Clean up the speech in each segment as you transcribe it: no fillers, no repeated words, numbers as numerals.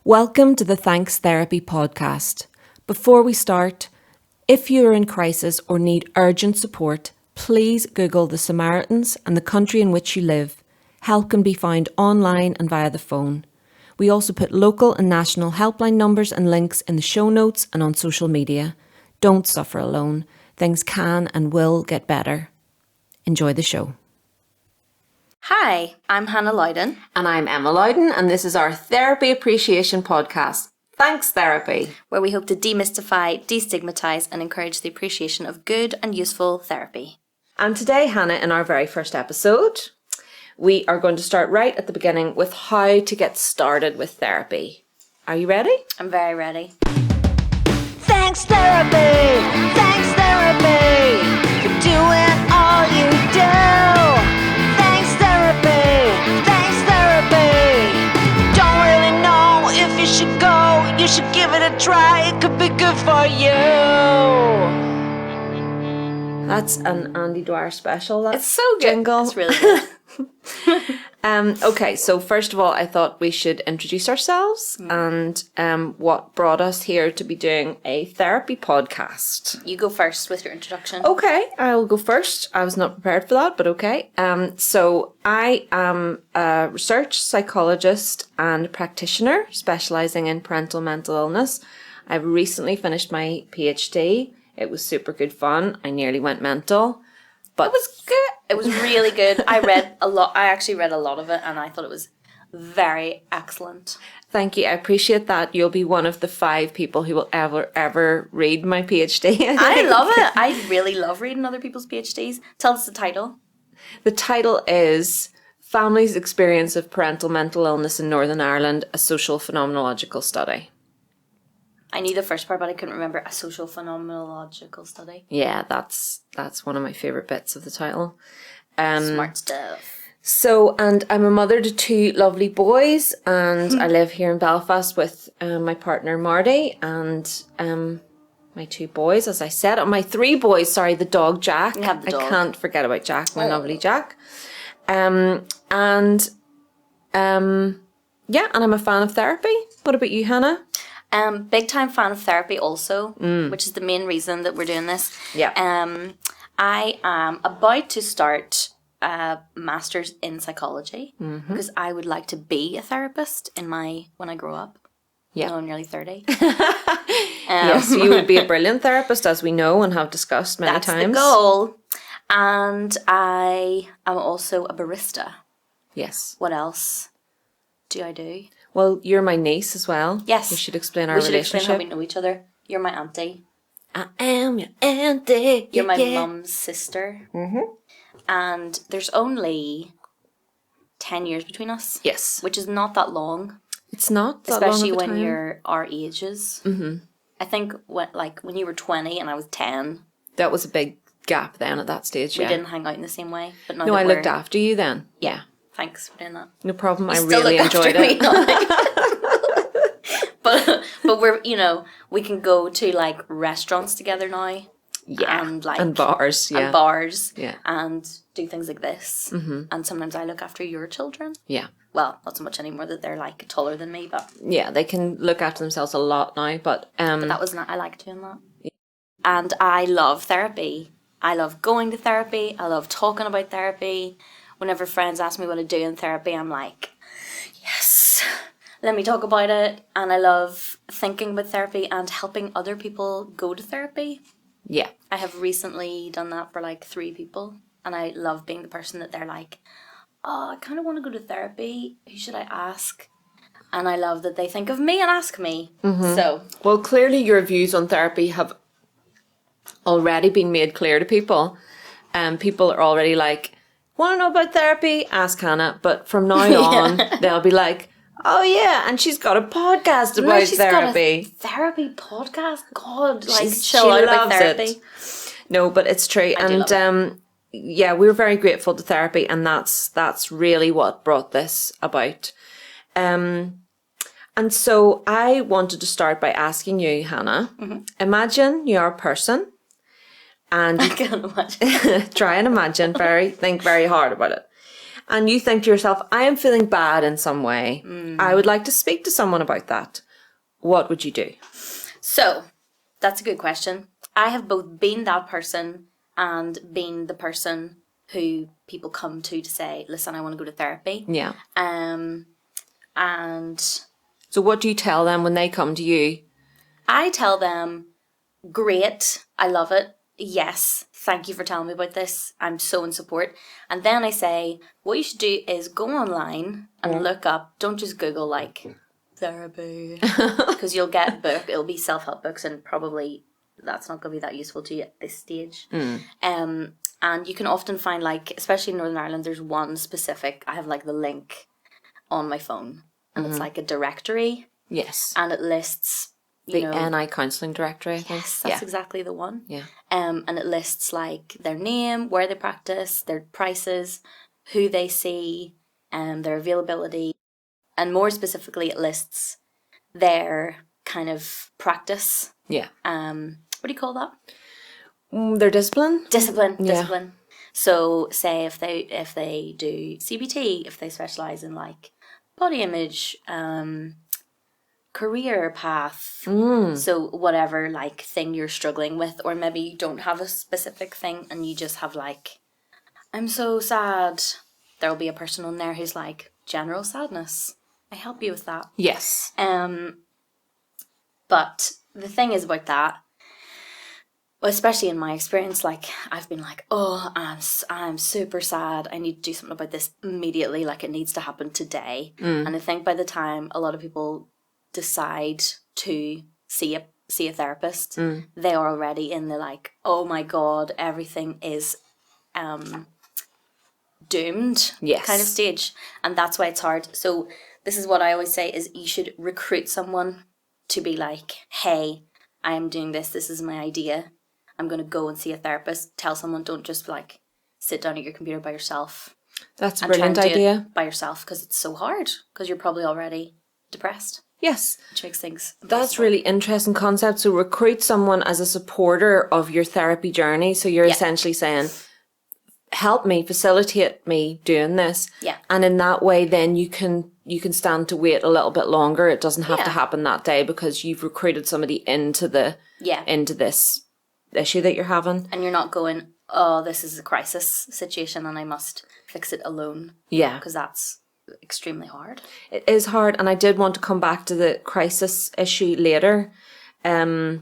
Welcome to the Thanks Therapy podcast. Before we start, if you are in crisis or need urgent support, please Google the Samaritans and the country in which you live. Help can be found online and via the phone. We also put local and national helpline numbers and links in the show notes and on social media. Don't suffer alone. Things can and will get better. Enjoy the show. Hi, I'm Hannah Loudon. And I'm Emma Loudon, and this is our Therapy Appreciation podcast, Thanks Therapy, where we hope to demystify, destigmatise and encourage the appreciation of good and useful therapy. And today, Hannah, in our very first episode, we are going to start right at the beginning with how to get started with therapy. Are you ready? I'm very ready. Thanks therapy, thanks therapy for doing all you do. Thanks therapy. Don't really know if you should go. You should give it a try. It could be good for you. That's an Andy Dwyer special. That It's so good. jingle. It's really good. Okay, so first of all, I thought we should introduce ourselves and what brought us here to be doing a therapy podcast. You go first with your introduction. Okay, I'll go first. I was not prepared for that, but okay. So I am a research psychologist and practitioner specialising in parental mental illness. I've recently finished my PhD. It was super good fun. I nearly went mental. But It was good. It was really good. I actually read a lot of it and I thought it was very excellent. Thank you. I appreciate that. You'll be one of the 5 people who will ever read my PhD. I love it. I really love reading other people's PhDs. Tell us the title. The title is Family's Experience of Parental Mental Illness in Northern Ireland, a Social Phenomenological Study. I knew the first part, but I couldn't remember. A social phenomenological study. Yeah, that's one of my favourite bits of the title. Smart stuff. So, and I'm a mother to 2 lovely boys, and I live here in Belfast with my partner Marty and my 2 boys, as I said. My 3 boys, sorry, the dog Jack. You have the dog. I can't forget about Jack, my lovely Jack. Yeah, and I'm a fan of therapy. What about you, Hannah? Big time fan of therapy also, which is the main reason that we're doing this. Yeah. I am about to start a master's in psychology because I would like to be a therapist when I grow up. Yeah. No, I'm nearly 30. Yes, you would be a brilliant therapist, as we know and have discussed many That's times. the goal. And I am also a barista. Yes. What else do I do? Well, you're my niece as well. Yes. We should explain our We should relationship. explain how we know each other. You're my auntie. I am your auntie. You're my mum's sister. Mm-hmm. And there's only 10 years between us. Yes. Which is not that long. It's not that Especially long of a when time. you're our ages. Mm-hmm. I think when you were 20 and I was 10. That was a big gap then at that stage, We didn't hang out in the same way. But now No, that I we're- looked after you then. Yeah. Thanks for doing that. No problem. I Still really look enjoyed after me, it. but we're, we can go to like restaurants together now. Yeah. And bars. Yeah. And bars. Yeah. And do things like this. Mm-hmm. And sometimes I look after your children. Yeah. Well, not so much anymore that they're like taller than me, but Yeah, they can look after themselves a lot now, but that was not. I like doing that. And I love therapy. I love going to therapy. I love talking about therapy. Whenever friends ask me what I do in therapy, I'm like, yes, let me talk about it. And I love thinking about therapy and helping other people go to therapy. yeah. I have recently done that for like 3 people. And I love being the person that they're like, oh, I kind of want to go to therapy. Who should I ask? And I love that they think of me and ask me. Mm-hmm. So, Well, clearly your views on therapy have already been made clear to people. People are already like, want to know about therapy? Ask Hannah. But from now on, they'll be like, oh yeah, and she's got a podcast about she's therapy. got a therapy podcast. God, like She chill out about loves therapy. it. No, but it's true. I do love And yeah, we're very grateful to therapy, and that's really what brought this about. And so I wanted to start by asking you, Hannah, imagine you're a person and I can't imagine. try and imagine, think very hard about it. and you think to yourself, I am feeling bad in some way. I would like to speak to someone about that. What would you do? So, that's a good question. I have both been that person and been the person who people come to say, listen, I want to go to therapy. Yeah. And So what do you tell them when they come to you? I tell them, great, I love it. Yes, thank you for telling me about this. I'm so in support. And then I say, what you should do is go online and look up, don't just Google like therapy, because you'll get a book, it'll be self-help books, and probably that's not going to be that useful to you at this stage. And you can often find, like, especially in Northern Ireland, there's one specific, I have like the link on my phone, and it's like a directory. Yes. And it lists The NI counselling directory, I think. Yes, that's exactly the one. Yeah. And it lists like their name, where they practice, their prices, who they see, their availability, and more specifically, it lists their kind of practice. Yeah. What do you call that? Their discipline? Discipline. So, say if they do CBT, if they specialize in like body image, career path, so whatever like thing you're struggling with, or maybe you don't have a specific thing and you just have like, I'm so sad, there'll be a person on there who's like, general sadness, I help you with that. Yes. But the thing is about that, well, especially in my experience, like I've been like, oh, I'm super sad, I need to do something about this immediately, like it needs to happen today. And I think by the time a lot of people decide to see a therapist, they are already in the like, oh my god, everything is doomed kind of stage, and that's why it's hard. So this is what I always say, is you should recruit someone to be like, hey, I am doing this is my idea, I'm going to go and see a therapist. Tell someone, don't just like sit down at your computer by yourself. That's a brilliant idea. By yourself, because it's so hard, because you're probably already depressed. Yes. Which makes things impossible. That's really interesting concept. So recruit someone as a supporter of your therapy journey. So you're essentially saying, help me, facilitate me doing this. Yeah. And in that way, then you can stand to wait a little bit longer. It doesn't have to happen that day because you've recruited somebody into this issue that you're having. And you're not going, oh, this is a crisis situation and I must fix it alone. Yeah. Because that's extremely hard. It is hard, and I did want to come back to the crisis issue later. But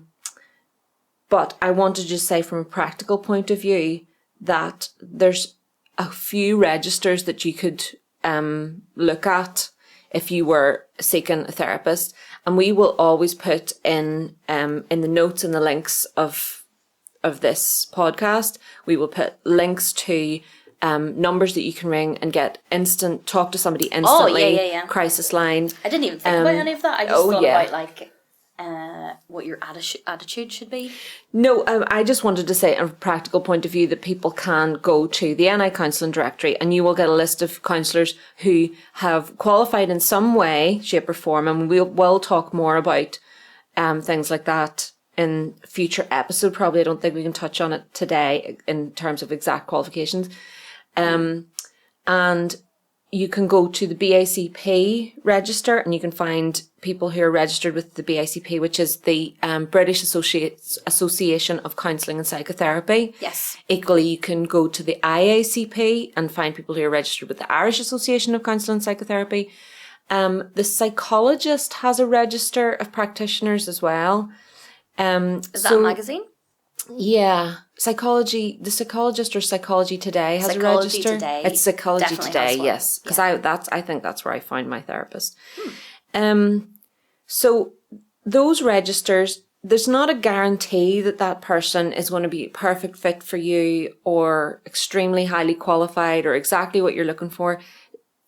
I want to just say from a practical point of view that there's a few registers that you could look at if you were seeking a therapist, and we will always put in the notes and the links of this podcast, we will put links to numbers that you can ring and get talk to somebody instantly. Oh, yeah. Crisis line. I didn't even think about any of that. I just thought about like what your attitude should be. No, I just wanted to say, from a practical point of view, that people can go to the NI Counselling Directory and you will get a list of counsellors who have qualified in some way, shape or form, and we'll talk more about things like that in future episode. Probably I don't think we can touch on it today in terms of exact qualifications. And you can go to the BACP register and you can find people who are registered with the BACP, which is the British Association of Counselling and Psychotherapy. Yes. Equally, you can go to the IACP and find people who are registered with the Irish Association of Counselling and Psychotherapy. The Psychologist has a register of practitioners as well. Is that a magazine? Yeah. The Psychologist or Psychology Today has Psychology a register. Today It's Psychology definitely Today, has one. yes. Because I think that's where I found my therapist. So those registers, there's not a guarantee that person is going to be a perfect fit for you or extremely highly qualified or exactly what you're looking for.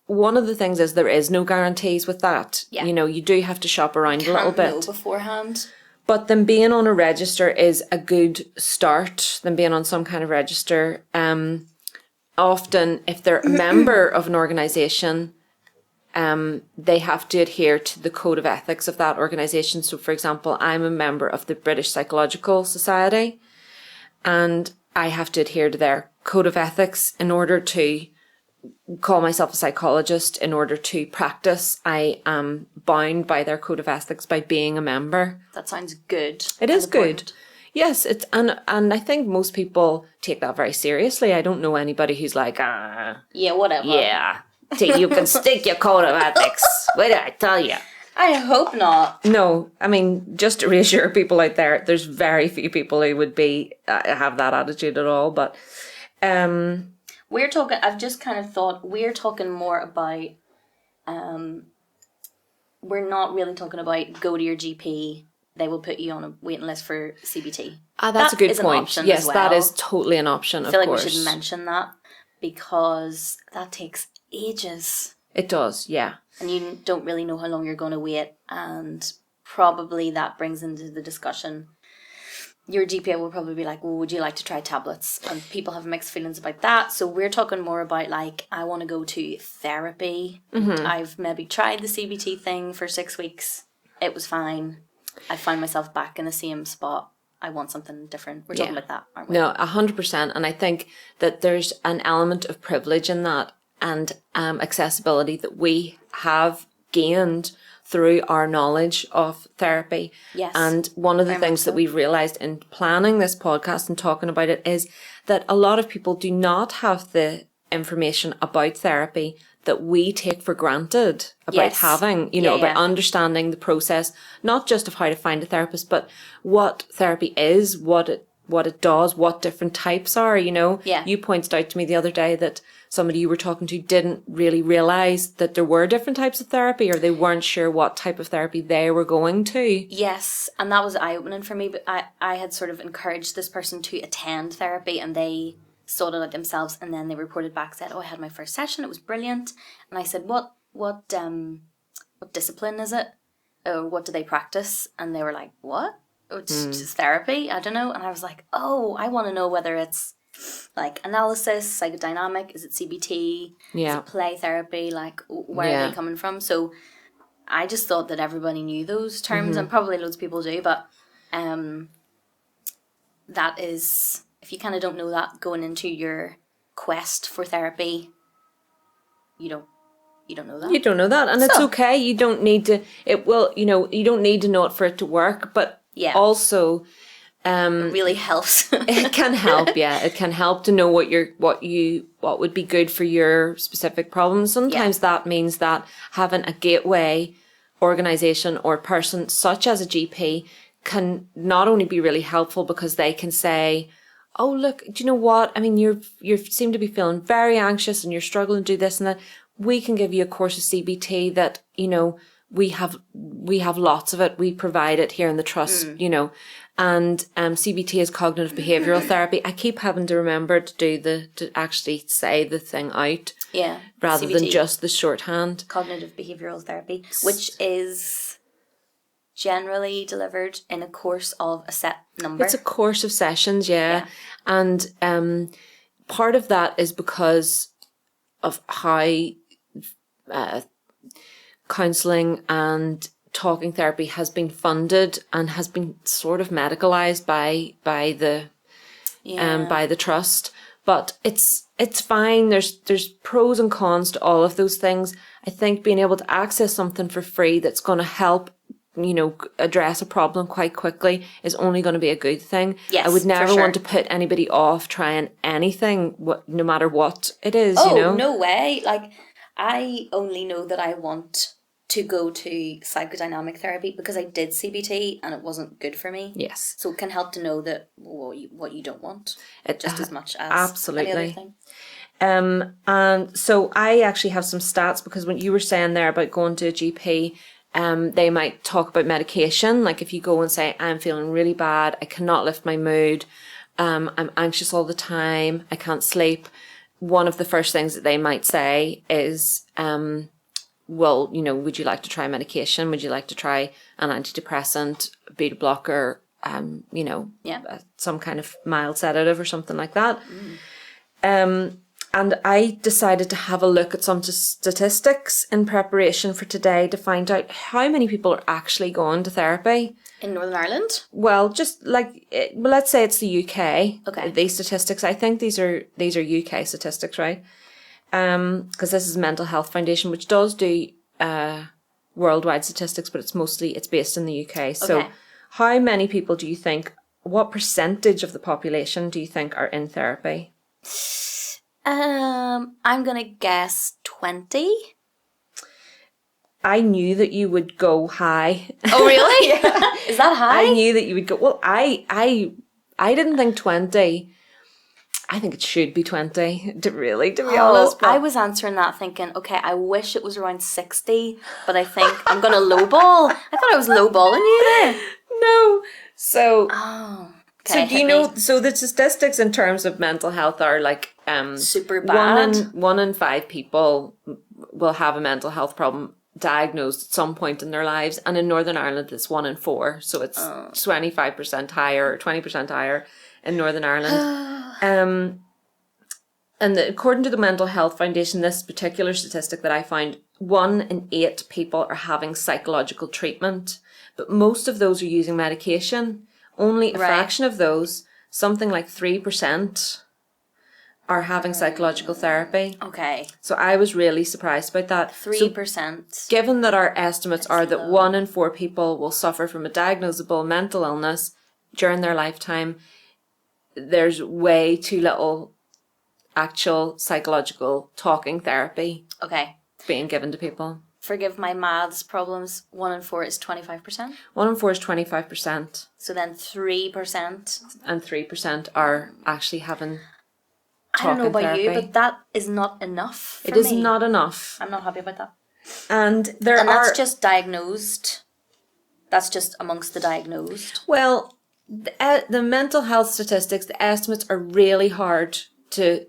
One of the things is there is no guarantees with that. Yeah. You know, you do have to shop around a little bit. Know beforehand. But them being on a register is a good start, them being on some kind of register. Often, if they're a member of an organisation, they have to adhere to the code of ethics of that organisation. So, for example, I'm a member of the British Psychological Society, and I have to adhere to their code of ethics in order to call myself a psychologist in order to practice. I am bound by their code of ethics by being a member. That sounds good. It is Important. good. Yes, it's and I think most people take that very seriously. I don't know anybody who's like, Yeah, whatever. yeah, you can stick your code of ethics. What did I tell you? I hope not. No, I mean, just to reassure people out there, there's very few people who would be have that attitude at all. But we're talking. I've just kind of thought we're talking more about. We're not really talking about go to your GP. They will put you on a waiting list for CBT. That's a good is an point. option Yes, as well. that is totally an option. I feel of like course. we should mention that because that takes ages. It does, yeah. And you don't really know how long you're going to wait, and probably that brings into the discussion. Your GP will probably be like, well, would you like to try tablets? And people have mixed feelings about that. So we're talking more about like, I want to go to therapy. Mm-hmm. I've maybe tried the CBT thing for 6 weeks. It was fine. I find myself back in the same spot. I want something different. We're talking about that, aren't we? No, 100%. And I think that there's an element of privilege in that and accessibility that we have gained through our knowledge of therapy. Yes. And one of the things that we've realized in planning this podcast and talking about it is that a lot of people do not have the information about therapy that we take for granted about having, about understanding the process, not just of how to find a therapist, but what therapy is, what it does, what different types are, Yeah. You pointed out to me the other day that somebody you were talking to didn't really realize that there were different types of therapy, or they weren't sure what type of therapy they were going to. Yes, and that was eye-opening for me, but I had sort of encouraged this person to attend therapy, and they sorted it out themselves, and then they reported back, said, I had my first session, it was brilliant. And I said, what discipline is it? Or what do they practice? And they were like, what? It's just therapy? I don't know. And I was like, I want to know whether it's like analysis, psychodynamic, is it CBT, is it play therapy, like where are they coming from? So I just thought that everybody knew those terms, and probably loads of people do, but that is, if you kind of don't know that going into your quest for therapy, you don't know that. You don't know that, and it's okay. You don't need to. It will, you don't need to know it for it to work. But also, it really helps. it can help. Yeah, it can help to know what would be good for your specific problem. Sometimes that means that having a gateway organization or person such as a GP can not only be really helpful because they can say, oh, look, do you know what? I mean, you seem to be feeling very anxious and you're struggling to do this and that. We can give you a course of CBT that, we have lots of it. We provide it here in the trust, and CBT is cognitive behavioral therapy. I keep having to remember to actually say the thing out. Yeah. Rather CBT, than just the shorthand. Cognitive behavioral therapy, which is generally delivered in a course of a set number. It's a course of sessions, yeah. And part of that is because of how counselling and talking therapy has been funded and has been sort of medicalised by the trust. But it's fine. There's pros and cons to all of those things. I think being able to access something for free that's going to help address a problem quite quickly is only going to be a good thing. Yes, I would never for sure. want to put anybody off trying anything, no matter what it is, no way. Like, I only know that I want to go to psychodynamic therapy because I did CBT and it wasn't good for me. Yes. So it can help to know that what you don't want, just as much as absolutely. any other thing. And so I actually have some stats because when you were saying there about going to a GP, they might talk about medication. Like if you go and say, I'm feeling really bad, I cannot lift my mood, I'm anxious all the time, I can't sleep. One of the first things that they might say is, well, would you like to try medication? Would you like to try an antidepressant, beta blocker, some kind of mild sedative or something like that? And I decided to have a look at some statistics in preparation for today to find out how many people are actually going to therapy. In Northern Ireland? Well, just like, let's say it's the UK. Okay. These statistics, I think these are UK statistics, right? because this is Mental Health Foundation, which does do worldwide statistics, but it's based in the UK. So Okay. how many people do you think, what percentage of the population do you think are in therapy? I'm gonna guess 20. I knew that you would go high. Oh, really? Is that high? I knew that you would go, well, I didn't think 20. I think it should be 20, to be honest. But I was answering that thinking, okay, I wish it was around 60, but I think I'm going to lowball. I thought I was lowballing you there. no. So, Oh, so okay. do you know, so the statistics in terms of mental health are like Super bad. one in 5 people will have a mental health problem diagnosed at some point in their lives, and in Northern Ireland it's 1 in 4, so it's 25% higher or 20% higher in Northern Ireland. According to the Mental Health Foundation, this particular statistic that I found, 1 in 8 people are having psychological treatment, but most of those are using medication. Only a fraction of those, something like 3%, are having psychological therapy. Okay. So I was really surprised about that. 3%. So given that our estimates are that 1 in 4 people will suffer from a diagnosable mental illness during their lifetime, there's way too little actual psychological talking therapy Okay. being given to people. Forgive my maths problems. 1 in 4 is 25%. 1 in 4 is 25%. So then 3%. And 3% are actually having I don't know about therapy. you, but that is not enough for It is me. not enough. I'm not happy about that. And that's just diagnosed. That's just amongst the diagnosed. Well, the mental health statistics, the estimates are really hard to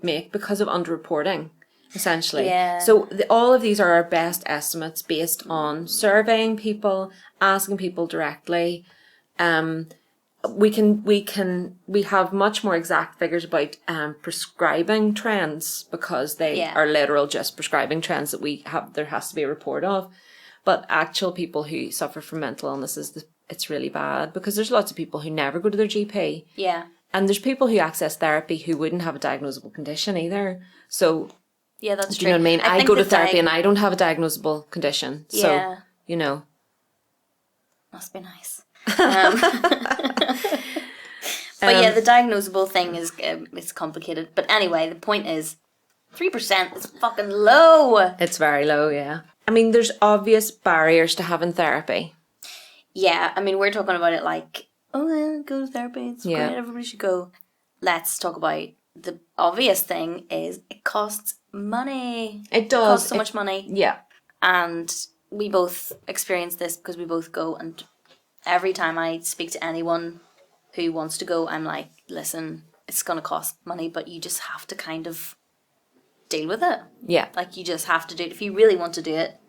make because of underreporting, essentially. Yeah. So all of these are our best estimates based on surveying people, asking people directly. We have much more exact figures about prescribing trends, because they are literal just prescribing trends that we have. There has to be a report of, but actual people who suffer from mental illnesses, it's really bad, because there's lots of people who never go to their GP. Yeah. And there's people who access therapy who wouldn't have a diagnosable condition either. So, yeah, that's true. You know what I mean? I think go to therapy and I don't have a diagnosable condition. So, yeah. you know. Must be nice. But yeah, the diagnosable thing is it's complicated. But anyway, the point is 3% is fucking low. It's very low, yeah. I mean, there's obvious barriers to having therapy. Yeah, I mean, we're talking about it like, oh, yeah, go to therapy, it's great, everybody should go. Let's talk about the obvious thing is it costs money. It does. It costs so much money. Yeah. And we both experience this because we both go, and every time I speak to anyone who wants to go, I'm like, listen, it's going to cost money, but you just have to kind of deal with it. Yeah. Like, you just have to do it. If you really want to do it,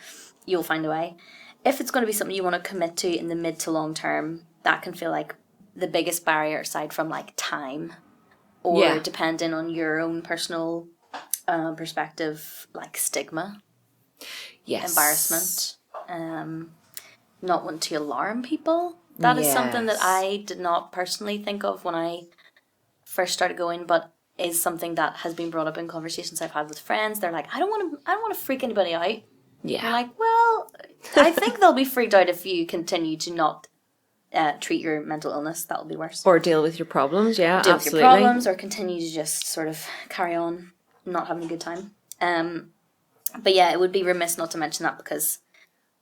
you'll find a way. If it's going to be something you want to commit to in the mid to long term, that can feel like the biggest barrier, aside from like time or depending on your own personal perspective, like stigma, embarrassment, not wanting to alarm people. That is something that I did not personally think of when I first started going, but is something that has been brought up in conversations I've had with friends. They're like, I don't want to freak anybody out. Yeah. You're like, well, I think they'll be freaked out if you continue to not treat your mental illness. That'll be worse. Or deal with your problems, deal absolutely. with your problems, or continue to just sort of carry on not having a good time. But yeah, it would be remiss not to mention that, because,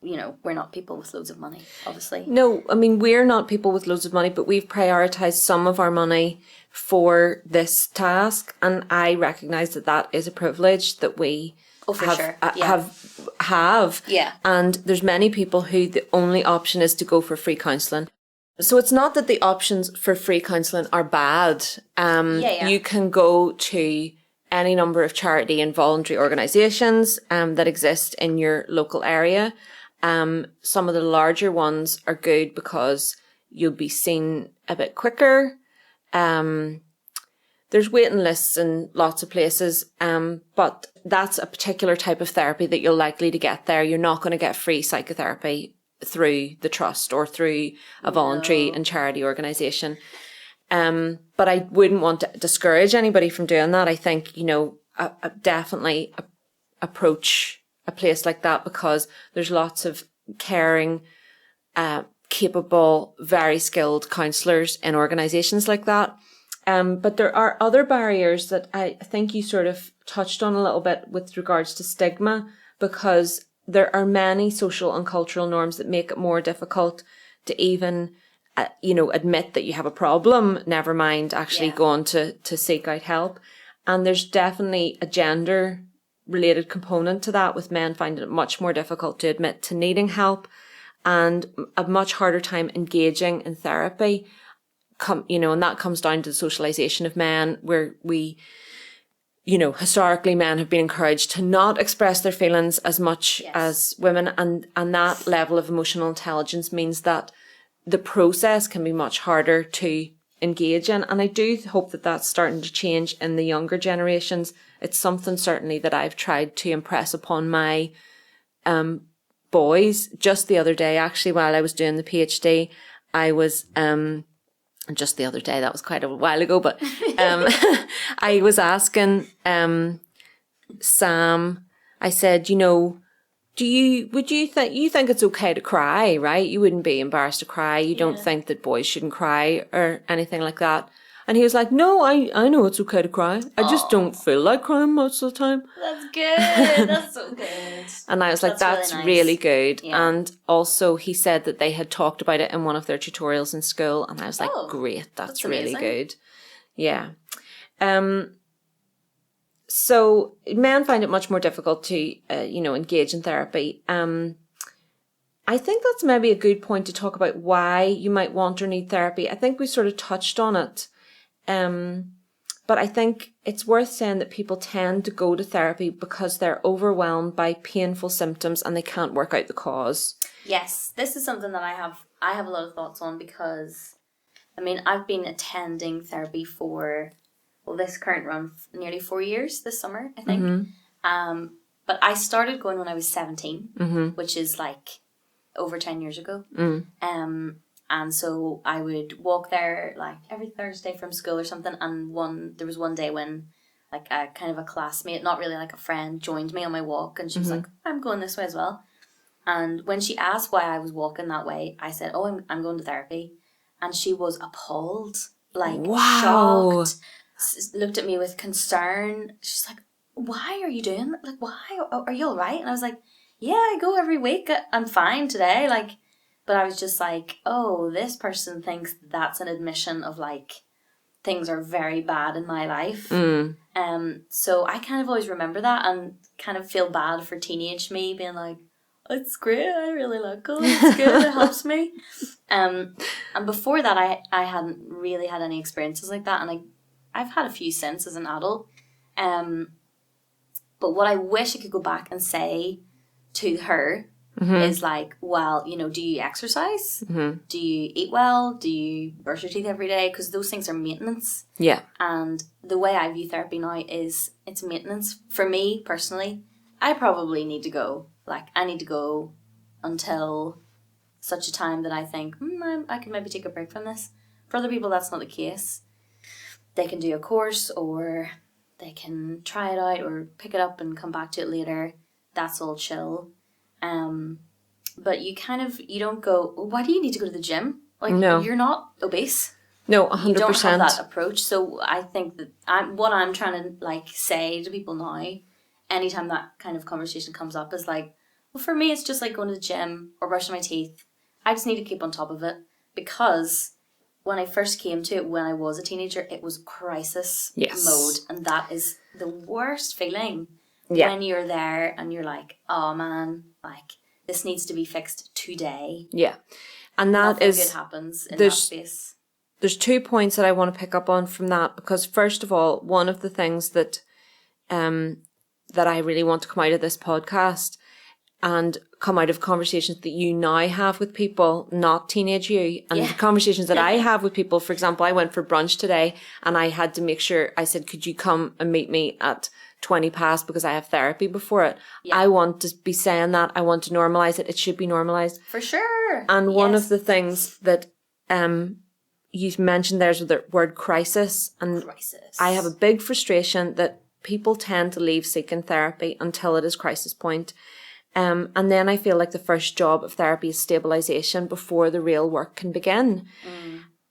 you know, we're not people with loads of money, obviously. No, I mean, we're not people with loads of money, but we've prioritised some of our money for this task, and I recognise that is a privilege that we have. Yeah. And there's many people who the only option is to go for free counselling. So it's not that the options for free counselling are bad. You can go to any number of charity and voluntary organisations that exist in your local area. Some of the larger ones are good because you'll be seen a bit quicker. There's waiting lists in lots of places, but that's a particular type of therapy that you're likely to get there. You're not going to get free psychotherapy through the trust or through a voluntary and charity organisation. But I wouldn't want to discourage anybody from doing that. I think, you know, definitely approach a place like that, because there's lots of caring, capable, very skilled counsellors in organisations like that. But there are other barriers that I think you sort of touched on a little bit with regards to stigma, because there are many social and cultural norms that make it more difficult to even, admit that you have a problem, never mind actually going to seek out help. And there's definitely a gender related component to that, with men finding it much more difficult to admit to needing help, and a much harder time engaging in therapy. And that comes down to the socialization of men, where we, historically men have been encouraged to not express their feelings as much as women. And that level of emotional intelligence means that the process can be much harder to engage in. And I do hope that that's starting to change in the younger generations. It's something certainly that I've tried to impress upon my boys. Just the other day, actually, while I was doing the PhD, I was... just the other day, that was quite a while ago, but I was asking Sam, I said, would you think it's okay to cry, right? You wouldn't be embarrassed to cry. You don't think that boys shouldn't cry or anything like that. And he was like, no, I know it's okay to cry. I just don't feel like crying most of the time. That's good. That's so good. And I was like, that's really good. Yeah. And also he said that they had talked about it in one of their tutorials in school. And I was like, great, that's really good. Yeah. So men find it much more difficult to, engage in therapy. I think that's maybe a good point to talk about why you might want or need therapy. I think we sort of touched on it. But I think it's worth saying that people tend to go to therapy because they're overwhelmed by painful symptoms and they can't work out the cause. Yes, this is something that I have a lot of thoughts on, because, I've been attending therapy for, this current run, nearly 4 years this summer, I think. Mm-hmm. But I started going when I was 17, which is like over 10 years ago. And so I would walk there like every Thursday from school or something. And there was one day when like a kind of a classmate, not really like a friend, joined me on my walk. And she was like, I'm going this way as well. And when she asked why I was walking that way, I said, I'm going to therapy. And she was appalled, like shocked, looked at me with concern. She's like, why are you doing that? Like, why? Are you all right? And I was like, yeah, I go every week. I'm fine today. But I was just like, this person thinks that's an admission of like, things are very bad in my life. So I kind of always remember that and kind of feel bad for teenage me being like, it's great, I really like it, it's good, it helps me. And before that, I hadn't really had any experiences like that, and I've had a few since as an adult. But what I wish I could go back and say to her is like, well, do you exercise? Do you eat well? Do you brush your teeth every day? Because those things are maintenance. Yeah. And the way I view therapy now is it's maintenance. For me, personally, I probably need to go. Like, I need to go until such a time that I think, I can maybe take a break from this. For other people, that's not the case. They can do a course, or they can try it out or pick it up and come back to it later. That's all chill. But you don't go, why do you need to go to the gym? Like, no. You're not obese. No, 100%. You don't have that approach. So I think that what I'm trying to like say to people now, anytime that kind of conversation comes up, is like, well, for me, it's just like going to the gym or brushing my teeth. I just need to keep on top of it, because when I first came to it when I was a teenager, it was crisis mode. And that is the worst feeling when you're there and you're like, oh man, like this needs to be fixed today. Yeah. And that nothing good happens in that space. There's 2 points that I want to pick up on from that, because first of all, one of the things that that I really want to come out of this podcast and come out of conversations that you now have with people, not teenage you, and the conversations that I have with people. For example, I went for brunch today and I had to make sure, I said, could you come and meet me at 20 past because I have therapy before it. Yeah. I want to be saying that. I want to normalize it. It should be normalized. For sure. And one of the things that you mentioned there's the word crisis. And I have a big frustration that people tend to leave seeking therapy until it is crisis point. And then I feel like the first job of therapy is stabilization before the real work can begin.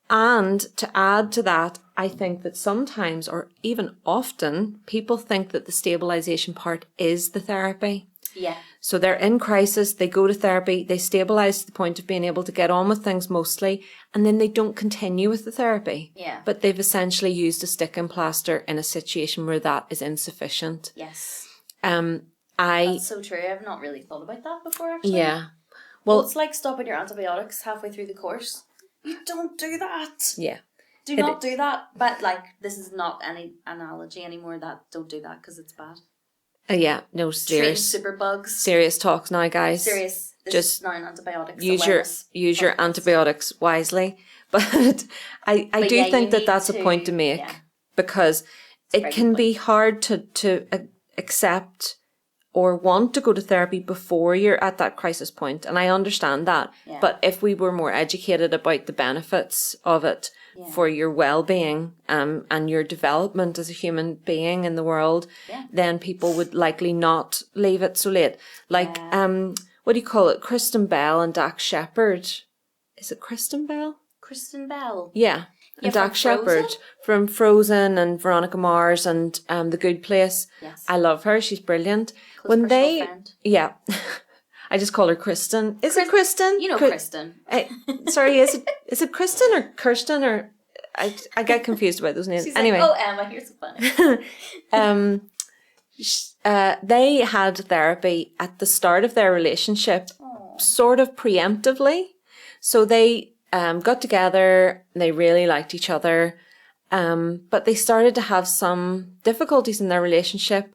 And to add to that, I think that sometimes, or even often, people think that the stabilization part is the therapy. Yeah. So they're in crisis, they go to therapy, they stabilize to the point of being able to get on with things mostly, and then they don't continue with the therapy. Yeah. But they've essentially used a stick and plaster in a situation where that is insufficient. Yes. That's so true. I've not really thought about that before, actually. Yeah. Well, it's like stopping your antibiotics halfway through the course. You don't do that. Yeah. Do not do that. But, like, this is not any analogy anymore that don't do that because it's bad. Yeah, no, serious. Treating superbugs. Serious talks now, guys. Serious. This Just is now an antibiotics. use your antibiotics wisely. But I do think that that's a point to make because it can be hard to accept or want to go to therapy before you're at that crisis point. And I understand that. Yeah. But if we were more educated about the benefits of it for your well-being and your development as a human being in the world, then people would likely not leave it so late. Like, what do you call it? Kristen Bell and Dax Shepard. Is it Kristen Bell? Kristen Bell? Yeah. And Dax Shepard from Frozen and Veronica Mars and The Good Place. Yes. I love her. She's brilliant. Close friend. Yeah. I just call her Kristen. Is it Kristen? You know Kristen. Sorry, is it Kristen or Kirsten or I get confused about those names. She's anyway. Like, oh, Emma, here's so funny. They had therapy at the start of their relationship, sort of preemptively. So they got together, they really liked each other, but they started to have some difficulties in their relationship,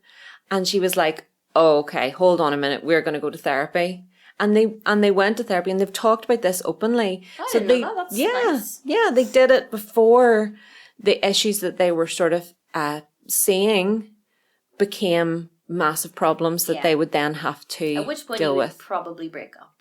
and she was like, oh, okay, hold on a minute, we're going to go to therapy. And they went to therapy, and they've talked about this openly. I didn't know that. That's nice. Yeah, they did it before the issues that they were sort of seeing became massive problems that they would then have to deal with. At which point you would probably break up.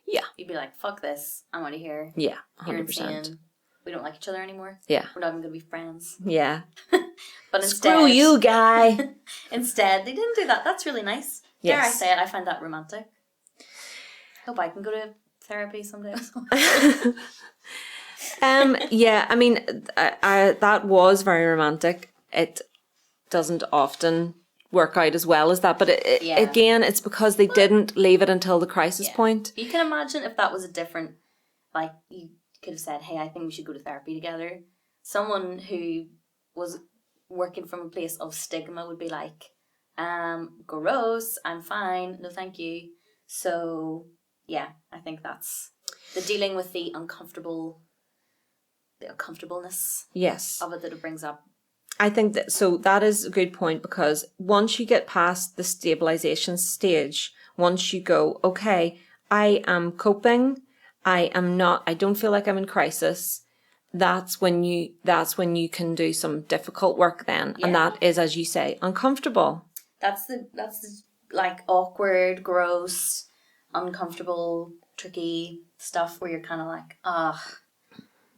Yeah. You'd be like, fuck this, I'm out of here. Yeah, 100%. You're insane. We don't like each other anymore. Yeah. We're not even going to be friends. Yeah. But instead... Screw you, guy. Instead, they didn't do that. That's really nice. Yes. Dare I say it, I find that romantic. Hope I can go to therapy someday. Yeah, I mean, that was very romantic. It doesn't often work out as well as that, but again, it's because they didn't leave it until the crisis point. You can imagine if that was a different, like, you could have said, hey, I think we should go to therapy together. Someone who was working from a place of stigma would be like, gross, I'm fine, no thank you. So yeah, I think that's the dealing with the uncomfortableness of it that it brings up. I think that is a good point, because once you get past the stabilization stage, once you go, okay, I am coping, I don't feel like I'm in crisis, that's when you can do some difficult work then. Yeah. And that is, as you say, uncomfortable. That's the like awkward, gross, uncomfortable, tricky stuff where you're kind of like,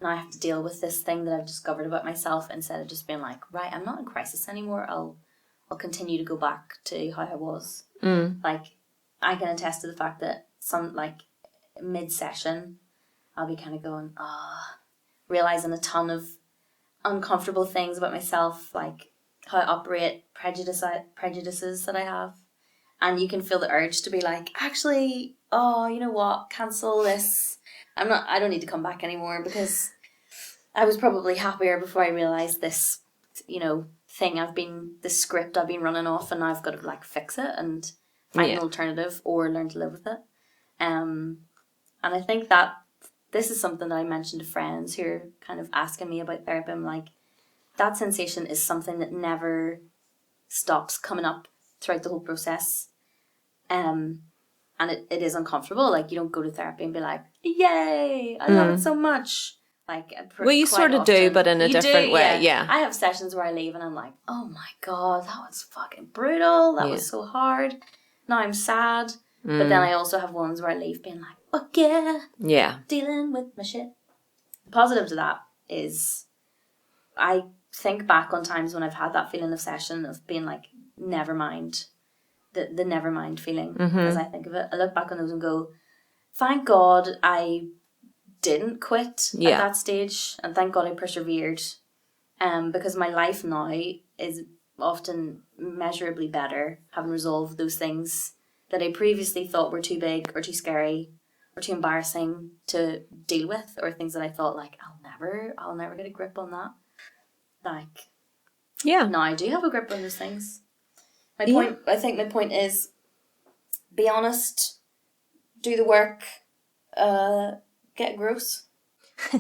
now I have to deal with this thing that I've discovered about myself, instead of just being like, right, I'm not in crisis anymore. I'll continue to go back to how I was. Like, I can attest to the fact that some, like, mid-session, I'll be kind of going, realizing a ton of uncomfortable things about myself, like how I operate, prejudices that I have. And you can feel the urge to be like, actually, you know what, cancel this. I don't need to come back anymore, because I was probably happier before I realised this, this script I've been running off, and now I've got to, like, fix it and find an alternative or learn to live with it. And I think that this is something that I mentioned to friends who are kind of asking me about therapy. I'm like, that sensation is something that never stops coming up throughout the whole process. And it is uncomfortable. Like, you don't go to therapy and be like, yay, I love it so much. Like, well, you sort of do, but in a different way. Yeah. I have sessions where I leave and I'm like, oh my God, that was fucking brutal. That was so hard. Now I'm sad. But then I also have ones where I leave being like, fuck yeah. Yeah. Dealing with my shit. The positive to that is I think back on times when I've had that feeling of session of being like, never mind, the never mind feeling, as I think of it. I look back on those and go, thank God I didn't quit at that stage, and thank God I persevered, because my life now is often measurably better, having resolved those things that I previously thought were too big or too scary or too embarrassing to deal with, or things that I thought like, I'll never get a grip on that. Like, now I do have a grip on those things. I think my point is, be honest, do the work, get gross,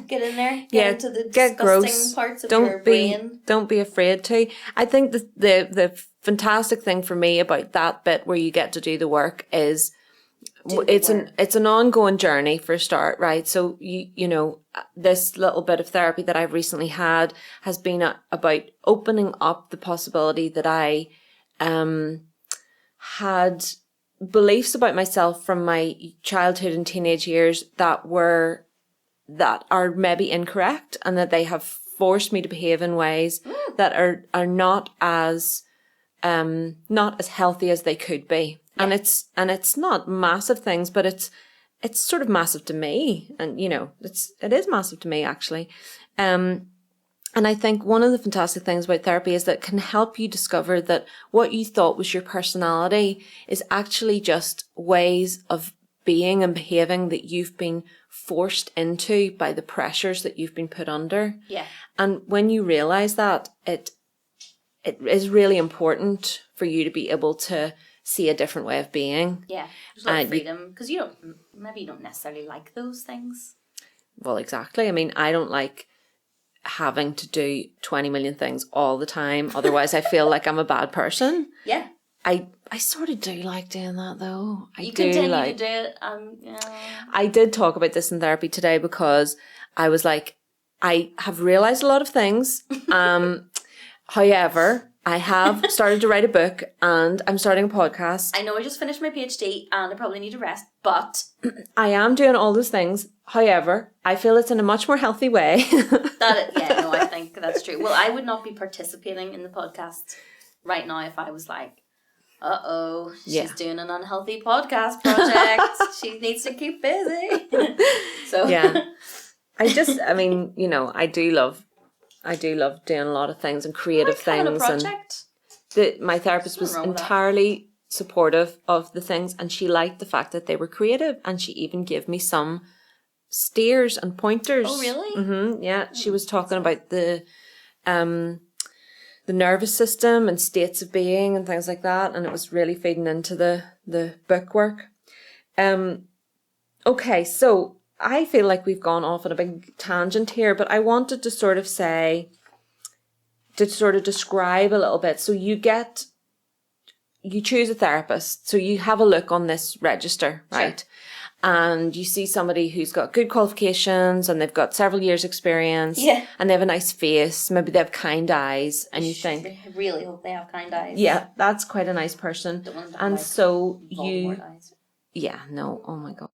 get in there, get into the disgusting parts of your brain. Don't be afraid to. I think the fantastic thing for me about that bit where you get to do the work is it's an ongoing journey for a start, right? So you know, this little bit of therapy that I've recently had has been about opening up the possibility that I had beliefs about myself from my childhood and teenage years that are maybe incorrect, and that they have forced me to behave in ways that are not as healthy as they could be. Yeah. And it's not massive things, but it's sort of massive to me. And you know, it is massive to me actually. And I think one of the fantastic things about therapy is that it can help you discover that what you thought was your personality is actually just ways of being and behaving that you've been forced into by the pressures that you've been put under. Yeah. And when you realize that, it is really important for you to be able to see a different way of being. Yeah. There's a lot of freedom, because you don't necessarily like those things. Well, exactly. I mean, I don't like having to do 20 million things all the time. Otherwise, I feel like I'm a bad person. Yeah. I sort of do like doing that though. You continue to do it. I did talk about this in therapy today because I was like, I have realized a lot of things. However, I have started to write a book and I'm starting a podcast. I know I just finished my PhD and I probably need to rest, but I am doing all those things. However, I feel it's in a much more healthy way. I think that's true. Well, I would not be participating in the podcast right now if I was like, she's doing an unhealthy podcast project. She needs to keep busy. So yeah, I mean, you know, I do love doing a lot of things and creative things. A project. And my therapist was entirely supportive of the things, and she liked the fact that they were creative, and she even gave me some steers and pointers. Oh, really? Mm-hmm. Yeah, she was talking about the nervous system and states of being and things like that, and it was really feeding into the book work. Okay, so I feel like we've gone off on a big tangent here, but I wanted to sort of describe a little bit. So you choose a therapist, so you have a look on this register, right? Sure. And you see somebody who's got good qualifications and they've got several years experience. Yeah. And they have a nice face. Maybe they have kind eyes. And you think, I really hope they have kind eyes. Yeah, that's quite a nice person. And like so eyes. Yeah, no, oh my God.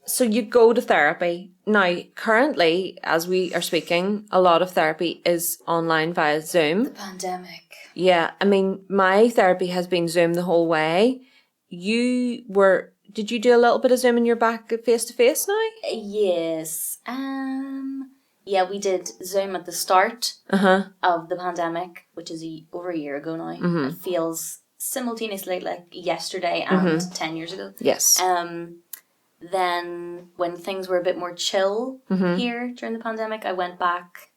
So you go to therapy. Now, currently, as we are speaking, a lot of therapy is online via Zoom. The pandemic. Yeah, I mean, my therapy has been Zoom the whole way. Did you do a little bit of Zoom and you're back face-to-face now? Yes. Yeah, we did Zoom at the start of the pandemic, which is over a year ago now. Mm-hmm. It feels simultaneously like yesterday and 10 years ago. Yes. Then when things were a bit more chill here during the pandemic, I went back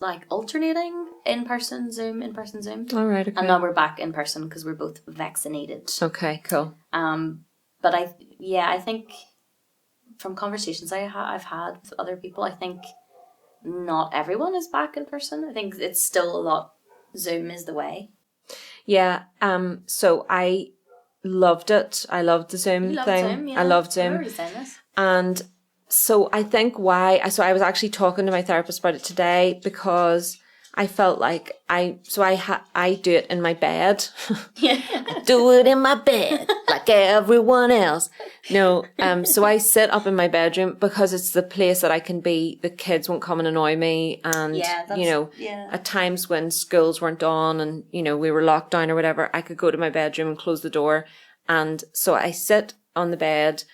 like alternating in-person Zoom. All right, okay. And now we're back in person because we're both vaccinated. Okay, cool. But I think from conversations I've had with other people, I think not everyone is back in person. I think it's still a lot. Zoom is the way. Yeah. So I loved it. I loved the Zoom thing. Zoom, yeah. I loved Zoom. I already said this. And so I think I was actually talking to my therapist about it today because I felt like I do it in my bed. Yeah. I do it in my bed like Fuck everyone else. No, so I sit up in my bedroom because it's the place that I can be. The kids won't come and annoy me. And, at times when schools weren't on and, we were locked down or whatever, I could go to my bedroom and close the door. And so I sit on the bed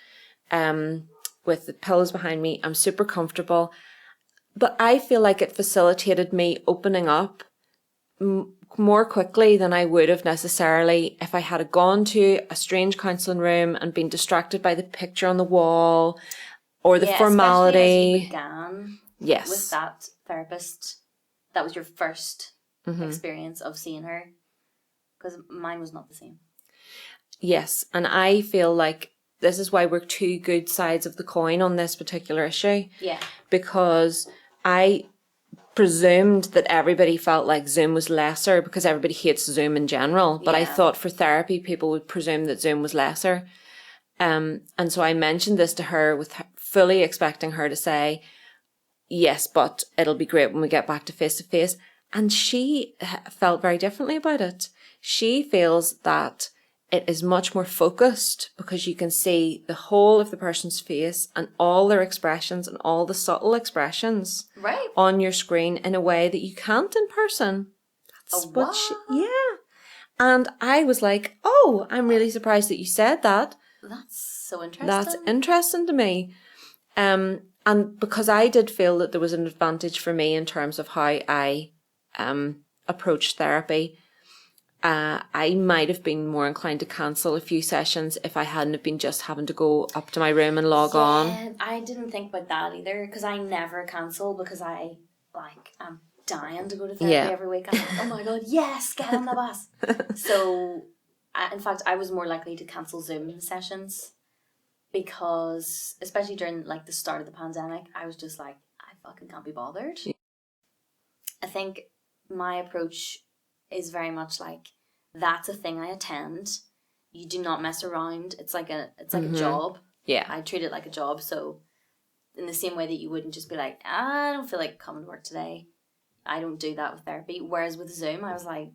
with the pillows behind me. I'm super comfortable. But I feel like it facilitated me opening up more quickly than I would have necessarily if I had gone to a strange counselling room and been distracted by the picture on the wall or the formality. Especially as you began yes. with that therapist. That was your first experience of seeing her. Because mine was not the same. Yes, and I feel like this is why we're two good sides of the coin on this particular issue. Yeah. Because I presumed that everybody felt like Zoom was lesser because everybody hates Zoom in general. But I thought for therapy, people would presume that Zoom was lesser. And so I mentioned this to her with fully expecting her to say, yes, but it'll be great when we get back to face. And she felt very differently about it. She feels that it is much more focused because you can see the whole of the person's face and all their expressions and all the subtle expressions on your screen in a way that you can't in person. That's what And I was like, oh, I'm really surprised that you said that. That's so interesting. That's interesting to me. And because I did feel that there was an advantage for me in terms of how I approached therapy. I might have been more inclined to cancel a few sessions if I hadn't have been just having to go up to my room and log on. I didn't think about that either because I never cancel because I'm dying to go to therapy every week. I'm like, oh my God, yes, get on the bus. So, in fact, I was more likely to cancel Zoom sessions because, especially during the start of the pandemic, I was just like, I fucking can't be bothered. Yeah. I think my approach is very much like, that's a thing I attend. You do not mess around. It's like a job. Yeah. I treat it like a job. So in the same way that you wouldn't just be like, I don't feel like coming to work today. I don't do that with therapy. Whereas with Zoom, I was like,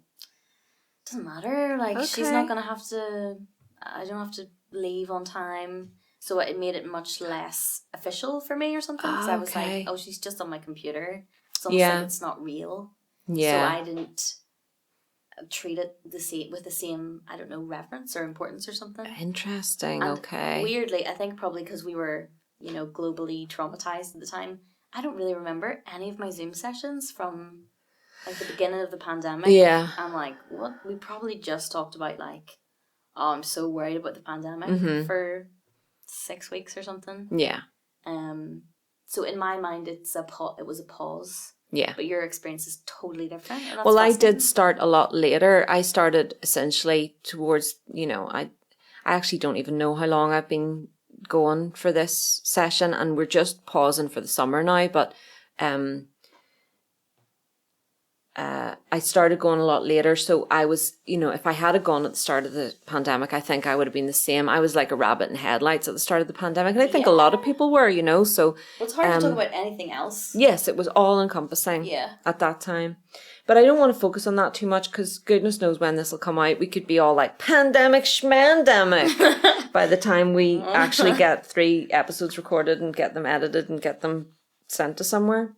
doesn't matter. She's not going to have to, I don't have to leave on time. So it made it much less official for me or something. Because I was like, oh, she's just on my computer. It's almost like it's not real. Yeah. So I didn't treat it with the same, I don't know, reverence or importance or something. Interesting. And okay. Weirdly, I think probably because we were, globally traumatized at the time, I don't really remember any of my Zoom sessions from the beginning of the pandemic. Yeah. I'm like, what? We probably just talked about oh, I'm so worried about the pandemic for 6 weeks or something. Yeah. So in my mind, it was a pause. Yeah. But your experience is totally different. Well, I did start a lot later. I started essentially towards, I actually don't even know how long I've been going for this session, and we're just pausing for the summer now. But I started going a lot later. So I was, if I had gone at the start of the pandemic, I think I would have been the same. I was like a rabbit in headlights at the start of the pandemic. And I think a lot of people were, so. Well, it's hard to talk about anything else. Yes, it was all encompassing at that time. But I don't want to focus on that too much because goodness knows when this will come out. We could be all like pandemic schmandemic by the time we actually get 3 episodes recorded and get them edited and get them sent to somewhere.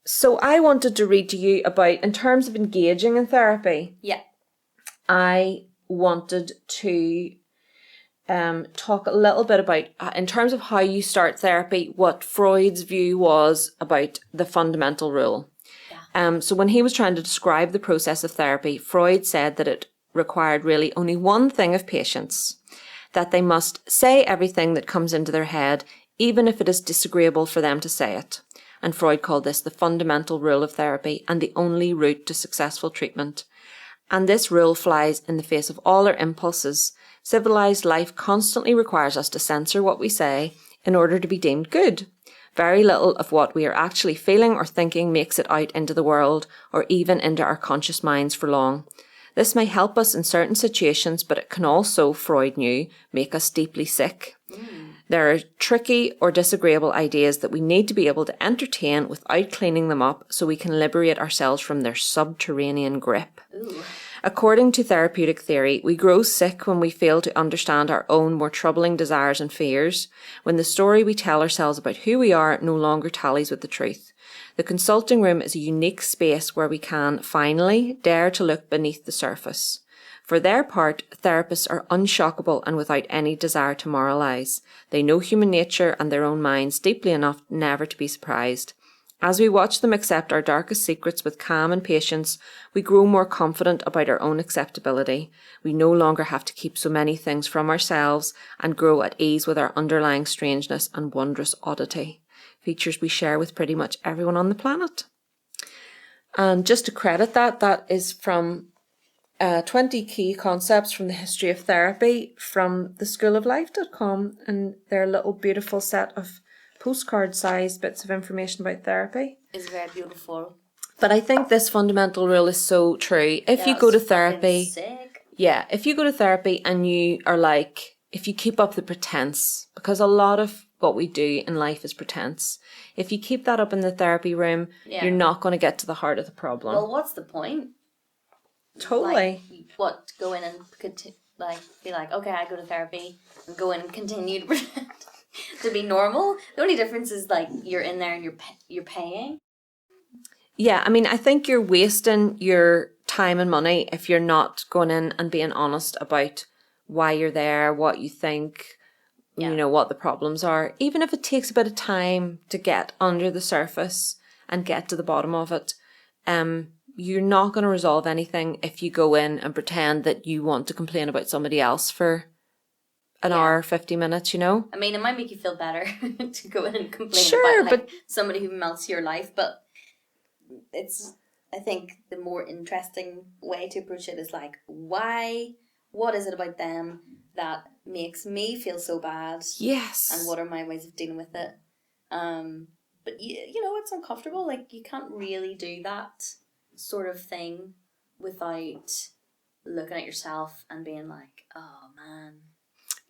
So I wanted to read to you about, in terms of engaging in therapy. Yeah. I wanted to talk a little bit about, in terms of how you start therapy, what Freud's view was about the fundamental rule. Yeah. So when he was trying to describe the process of therapy, Freud said that it required really only one thing of patients, that they must say everything that comes into their head, even if it is disagreeable for them to say it. And Freud called this the fundamental rule of therapy and the only route to successful treatment. And this rule flies in the face of all our impulses. Civilized life constantly requires us to censor what we say in order to be deemed good. Very little of what we are actually feeling or thinking makes it out into the world or even into our conscious minds for long. This may help us in certain situations, but it can also, Freud knew, make us deeply sick. There are tricky or disagreeable ideas that we need to be able to entertain without cleaning them up so we can liberate ourselves from their subterranean grip. Ooh. According to therapeutic theory, we grow sick when we fail to understand our own more troubling desires and fears, when the story we tell ourselves about who we are no longer tallies with the truth. The consulting room is a unique space where we can, finally, dare to look beneath the surface. For their part, therapists are unshockable and without any desire to moralise. They know human nature and their own minds deeply enough never to be surprised. As we watch them accept our darkest secrets with calm and patience, we grow more confident about our own acceptability. We no longer have to keep so many things from ourselves and grow at ease with our underlying strangeness and wondrous oddity. Features we share with pretty much everyone on the planet. And just to credit that is from 20 key concepts from the history of therapy from the schooloflife.com, and their little beautiful set of postcard-sized bits of information about therapy. It's very beautiful. But I think this fundamental rule is so true. If you go to therapy, sick. yeah, if you go to therapy and you are like, if you keep up the pretense, because a lot of what we do in life is pretense. If you keep that up in the therapy room, you're not going to get to the heart of the problem. Well, what's the point? Totally. What, go in and be like, okay, I go to therapy, and go in and continue to pretend to be normal? The only difference is like you're in there and you're paying. Yeah, I mean, I think you're wasting your time and money if you're not going in and being honest about why you're there, what you think, you know, what the problems are. Even if it takes a bit of time to get under the surface and get to the bottom of it, you're not going to resolve anything if you go in and pretend that you want to complain about somebody else for an hour, 50 minutes, you know? I mean, it might make you feel better to go in and complain about like, somebody who melts your life, but I think the more interesting way to approach it is like, what is it about them that makes me feel so bad? Yes. And what are my ways of dealing with it? But you know, it's uncomfortable. Like, you can't really do that sort of thing without looking at yourself and being like, oh man,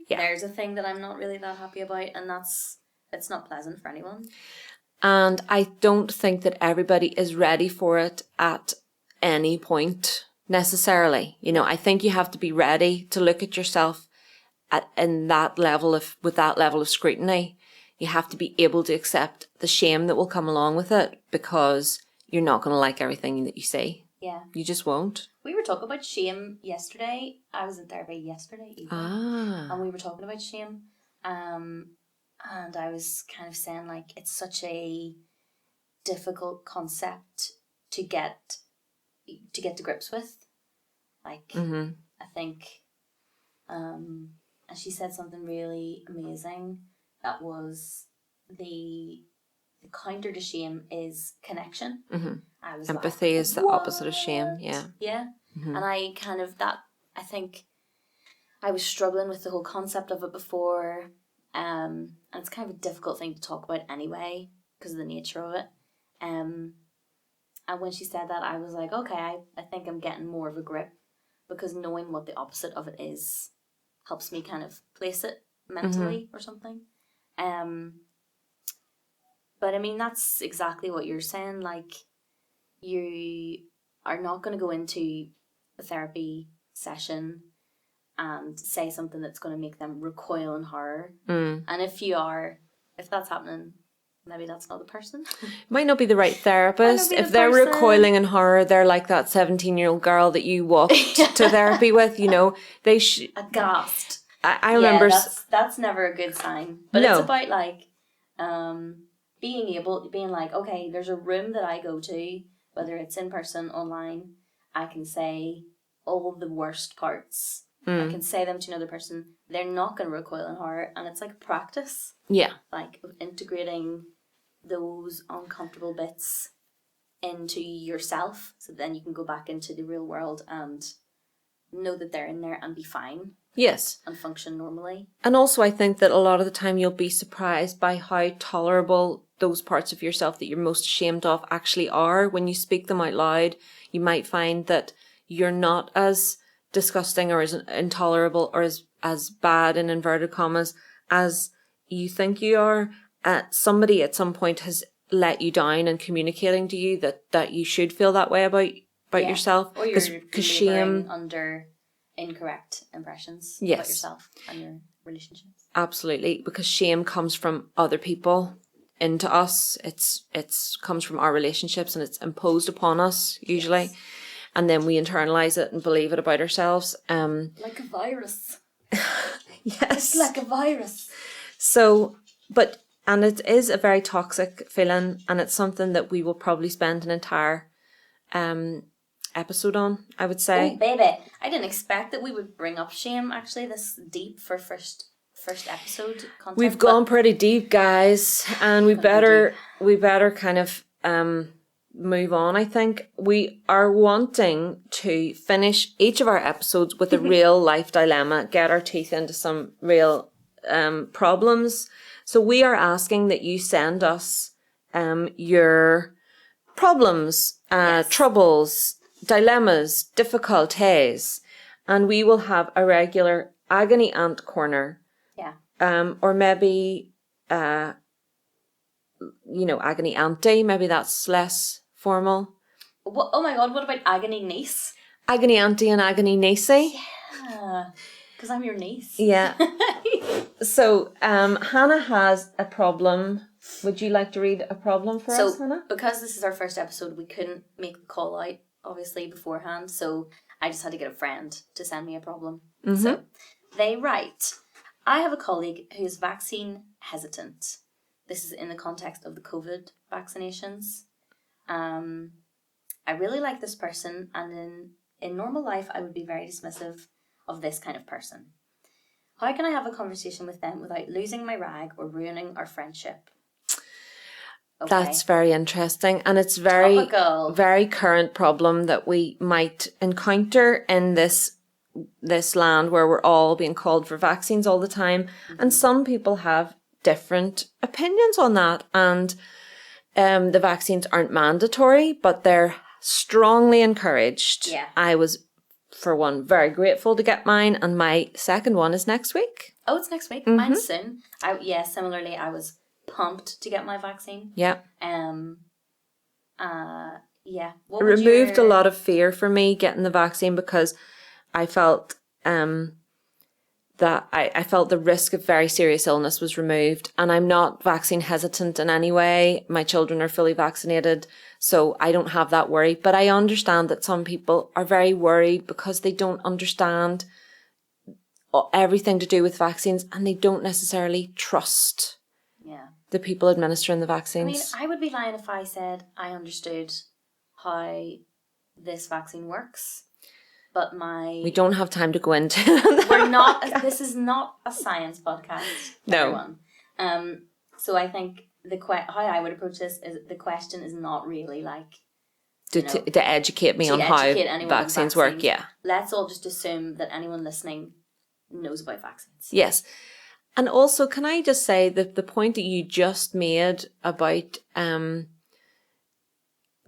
there's a thing that I'm not really that happy about, and it's not pleasant for anyone. And I don't think that everybody is ready for it at any point necessarily. You know, I think you have to be ready to look at yourself with that level of scrutiny. You have to be able to accept the shame that will come along with it, because you're not going to like everything that you see. Yeah. You just won't. We were talking about shame yesterday. I was in therapy yesterday evening. And we were talking about shame. And I was kind of saying, like, it's such a difficult concept to get to grips with. Like, I think, and she said something really amazing. That was the counter to shame is connection. I was empathy is the opposite of shame. Yeah. And I kind of I think I was struggling with the whole concept of it before, and it's kind of a difficult thing to talk about anyway because of the nature of it. And when she said that, I was like, okay, I think I'm getting more of a grip, because knowing what the opposite of it is helps me kind of place it mentally or something. But I mean, that's exactly what you're saying. Like, you are not going to go into a therapy session and say something that's going to make them recoil in horror. And if that's happening, maybe that's not the person. Might not be the right therapist. If they're recoiling in horror, they're like that 17-year-old girl that you walked to therapy with, you know. Aghast. I remember... that's never a good sign. But it's about, like, being like, okay, there's a room that I go to, whether it's in person, online, I can say all the worst parts. I can say them to another person. They're not going to recoil in horror. And it's like practice. Yeah. Like, integrating those uncomfortable bits into yourself, so then you can go back into the real world and know that they're in there and be fine. Yes. And function normally. And also, I think that a lot of the time you'll be surprised by how tolerable those parts of yourself that you're most ashamed of actually are. When you speak them out loud, you might find that you're not as disgusting or as intolerable or as bad, in inverted commas, as you think you are. Somebody at some point has let you down in communicating to you that you should feel that way about about yourself. Or you're Because labouring shame, under incorrect impressions Yes. about yourself and your relationships. absolutely, because shame comes from other people into us. It's comes from our relationships, and it's imposed upon us usually. Yes. And then we internalize it and believe it about ourselves. Like a virus. Yes. It's like a virus. So, and it is a very toxic feeling, and it's something that we will probably spend an entire episode on, I would say. Oh, baby. I didn't expect that we would bring up shame, actually, this deep for first episode content. We've gone pretty deep, guys, and we better kind of move on. I think we are wanting to finish each of our episodes with a real life dilemma, get our teeth into some real problems. So we are asking that you send us your problems, troubles, dilemmas, difficulties, and we will have a regular agony aunt corner. Yeah. Or maybe, agony auntie. Maybe that's less formal. What, oh my God, what about agony niece? Agony auntie and agony niecey. Yeah, because I'm your niece. Yeah. So, Hannah has a problem. Would you like to read a problem for us, Hannah? Because this is our first episode, we couldn't make the call out, obviously, beforehand. So I just had to get a friend to send me a problem. Mm-hmm. So they write, I have a colleague who is vaccine hesitant. This is in the context of the COVID vaccinations. I really like this person, and in normal life, I would be very dismissive of this kind of person. How can I have a conversation with them without losing my rag or ruining our friendship? Okay. That's very interesting, and it's very, very current problem that we might encounter in this land where we're all being called for vaccines all the time, and some people have different opinions on that, and the vaccines aren't mandatory, but they're strongly encouraged. Yeah. I was, for one, very grateful to get mine, and my second one is next week. Oh, it's next week. Mine's soon. Similarly, I was pumped to get my vaccine. Yeah. Yeah. It removed a lot of fear for me getting the vaccine, because I felt that I felt the risk of very serious illness was removed, and I'm not vaccine hesitant in any way. My children are fully vaccinated, so I don't have that worry. But I understand that some people are very worried because they don't understand everything to do with vaccines, and they don't necessarily trust the people administering the vaccines. I mean, I would be lying if I said I understood how this vaccine works. But we don't have time to go into we're not this is not a science podcast, no. Everyone. So I think how I would approach this is, the question is not really like to educate me on how vaccines work. Yeah, let's all just assume that anyone listening knows about vaccines. Yes. And also, can I just say that the point that you just made about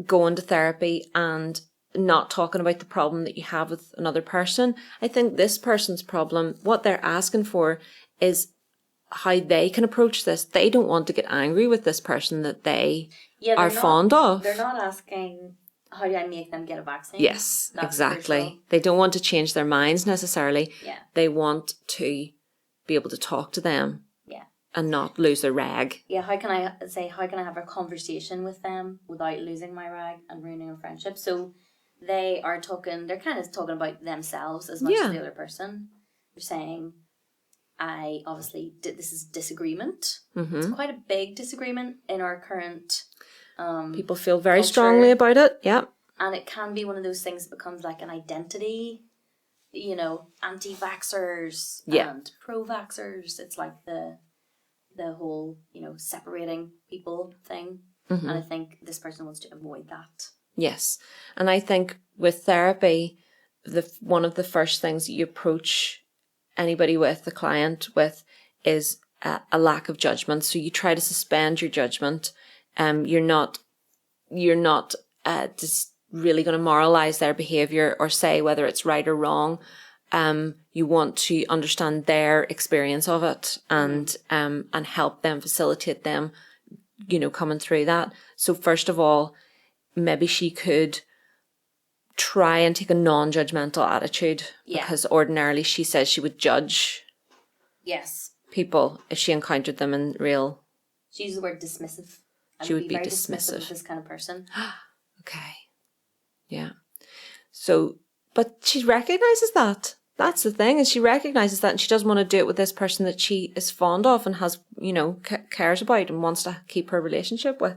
going to therapy and not talking about the problem that you have with another person, I think this person's problem, what they're asking for is how they can approach this. They don't want to get angry with this person that they are fond of. They're not asking, how do I make them get a vaccine? Yes, exactly. Crucial. They don't want to change their minds necessarily. Yeah. They want to be able to talk to them. Yeah. And not lose their rag. Yeah, how can I have a conversation with them without losing my rag and ruining a friendship? So they're kind of talking about themselves as much as the other person. They're saying, I obviously did, this is disagreement. Mm-hmm. It's quite a big disagreement in our current people feel very culture. Strongly about it, yeah. And it can be one of those things that becomes like an identity, anti-vaxxers and pro-vaxxers. It's like the whole, separating people thing. Mm-hmm. And I think this person wants to avoid that. Yes. And I think with therapy, one of the first things that you approach anybody with, the client with, is a lack of judgment. So you try to suspend your judgment. You're not just really going to moralize their behavior or say whether it's right or wrong. You want to understand their experience of it and help them, facilitate them, coming through that. So first of all, maybe she could try and take a non-judgmental attitude, Yeah. because ordinarily she says she would judge Yes. people if she encountered them in real. She used the word dismissive. She would be very dismissive dismissive. of this kind of person. Okay. Yeah. So, but she recognizes that. That's the thing, is she recognizes that, and she doesn't want to do it with this person that she is fond of and has, you know, cares about and wants to keep her relationship with.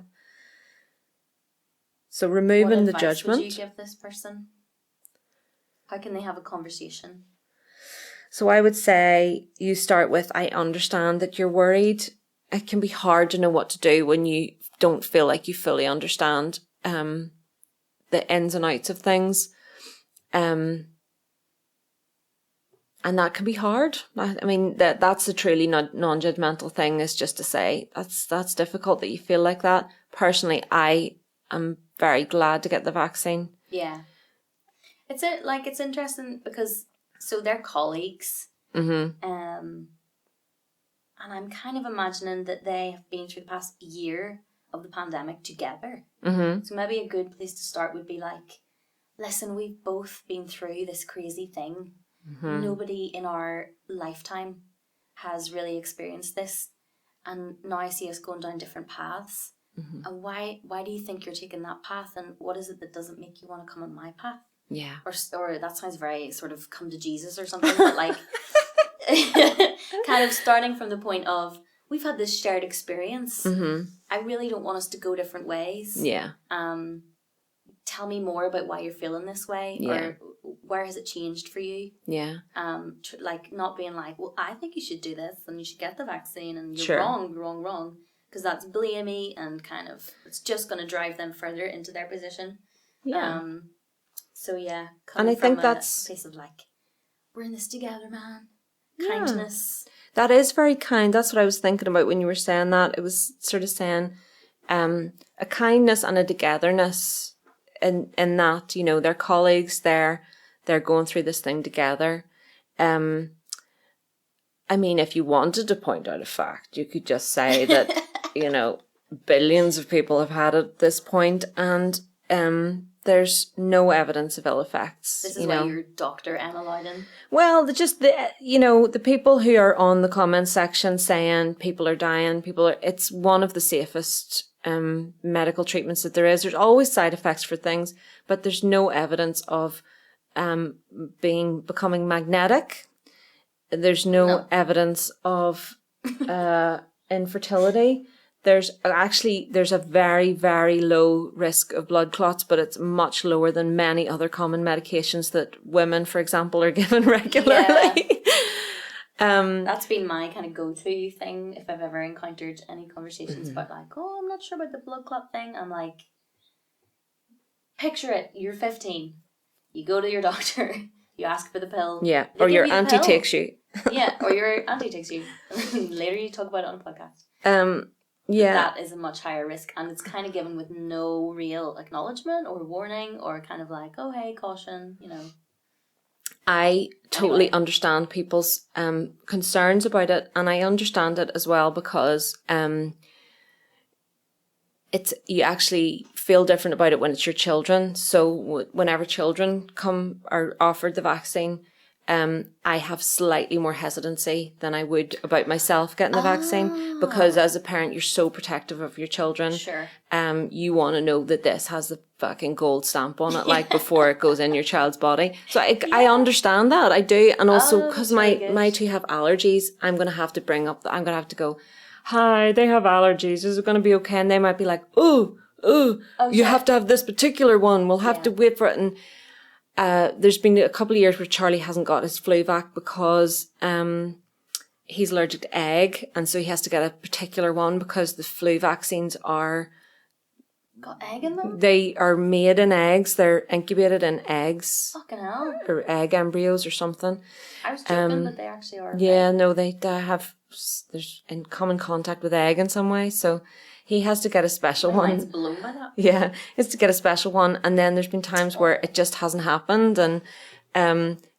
So removing the judgment. What advice would you give this person? How can they have a conversation? So I would say you start with, I understand that you're worried. It can be hard to know what to do when you don't feel like you fully understand the ins and outs of things. And that can be hard. I mean, that's a truly non-judgmental thing, is just to say that's difficult that you feel like that. Personally, I am very glad to get the vaccine. Yeah. It's interesting because so they're colleagues. Mm-hmm. And I'm kind of imagining that they have been through the past year of the pandemic together. Mm-hmm. So maybe a good place to start would be like, listen, we've both been through this crazy thing. Mm-hmm. Nobody in our lifetime has really experienced this. And now I see us going down different paths. Mm-hmm. And why do you think you're taking that path? And what is it that doesn't make you want to come on my path? Yeah. Or that sounds very sort of come to Jesus or something, but like kind of starting from the point of, we've had this shared experience. Mm-hmm. I really don't want us to go different ways. Yeah. Tell me more about why you're feeling this way, or where has it changed for you? Yeah. Like not being like, well, I think you should do this and you should get the vaccine, and you're wrong, because that's blamey and kind of, it's just going to drive them further into their position. Yeah. So yeah, and I think that's a place of like, we're in this together, man. Kindness. That is very kind. That's what I was thinking about when you were saying that. It was sort of saying a kindness and a togetherness in that, you know, they're colleagues, they're going through this thing together. I mean, if you wanted to point out a fact, you could just say that, you know, billions of people have had it at this point, and there's no evidence of ill effects. This is why you're Dr. Emma Loudon. Well, the people who are on the comment section saying people are dying, it's one of the safest medical treatments that there is. There's always side effects for things, but there's no evidence of becoming magnetic. There's no evidence of infertility. There's a very, very low risk of blood clots, but it's much lower than many other common medications that women, for example, are given regularly. Yeah. That's been my kind of go-to thing if I've ever encountered any conversations about like, oh, I'm not sure about the blood clot thing. I'm like, picture it, you're 15. You go to your doctor, you ask for the pill. Yeah, or your auntie takes you. Yeah, or your auntie takes you. Later you talk about it on a podcast. Yeah. That is a much higher risk, and it's kind of given with no real acknowledgement or warning, or kind of like, oh, hey, caution, you know. I totally understand people's concerns about it, and I understand it as well because you actually feel different about it when it's your children. So whenever children are offered the vaccine, I have slightly more hesitancy than I would about myself getting the vaccine, because as a parent, you're so protective of your children. Sure. You want to know that this has the fucking gold stamp on it, like before it goes in your child's body. So I understand that. I do. And also because my two have allergies, I'm going to have to go, hi, they have allergies. Is it going to be okay? And they might be like, you have to have this particular one. We'll have to wait for it. And there's been a couple of years where Charlie hasn't got his flu vac because he's allergic to egg, and so he has to get a particular one because the flu vaccines are got egg in them. They are made in eggs. They're incubated in eggs. Fucking hell. Or egg embryos or something. I was joking that they actually are. Yeah, no, they have. There's in common contact with egg in some way, so. He has to get a special one. Mine's blown by that. Yeah, he has to get a special one. And then there's been times where it just hasn't happened. And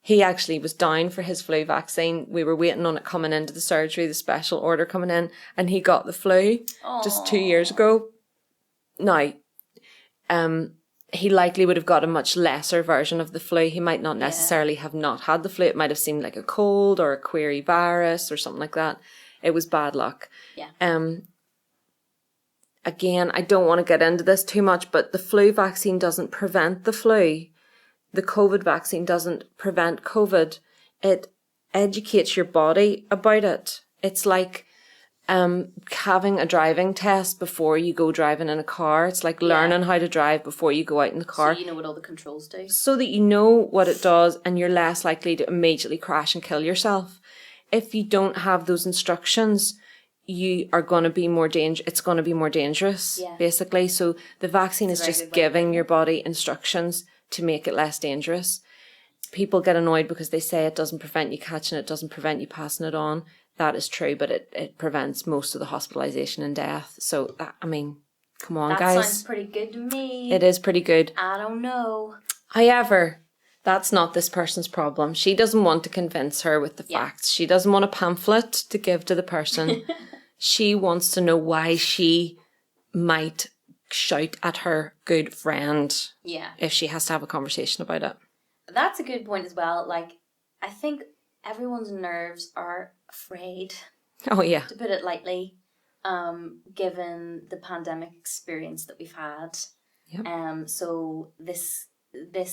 he actually was down for his flu vaccine. We were waiting on it coming into the surgery, the special order coming in. And he got the flu just 2 years ago. Now, he likely would have got a much lesser version of the flu. He might not necessarily have not had the flu. It might have seemed like a cold or a query virus or something like that. It was bad luck. Yeah. Again, I don't want to get into this too much, but the flu vaccine doesn't prevent the flu. The COVID vaccine doesn't prevent COVID. It educates your body about it. It's like having a driving test before you go driving in a car. It's like learning how to drive before you go out in the car. So you know what all the controls do. So that you know what it does and you're less likely to immediately crash and kill yourself. If you don't have those instructions, you are going to be more it's going to be more dangerous, basically. So the vaccine is just giving your body instructions to make it less dangerous. People get annoyed because they say it doesn't prevent you catching it, doesn't prevent you passing it on. That is true, but it prevents most of the hospitalization and death. So, I mean, come on, guys. That sounds pretty good to me. It is pretty good. I don't know. However, that's not this person's problem. She doesn't want to convince her with the facts. She doesn't want a pamphlet to give to the person. She wants to know why she might shout at her good friend if she has to have a conversation about it. That's a good point as well. Like, I think everyone's nerves are afraid. Oh, yeah. To put it lightly, given the pandemic experience that we've had. Yep. So this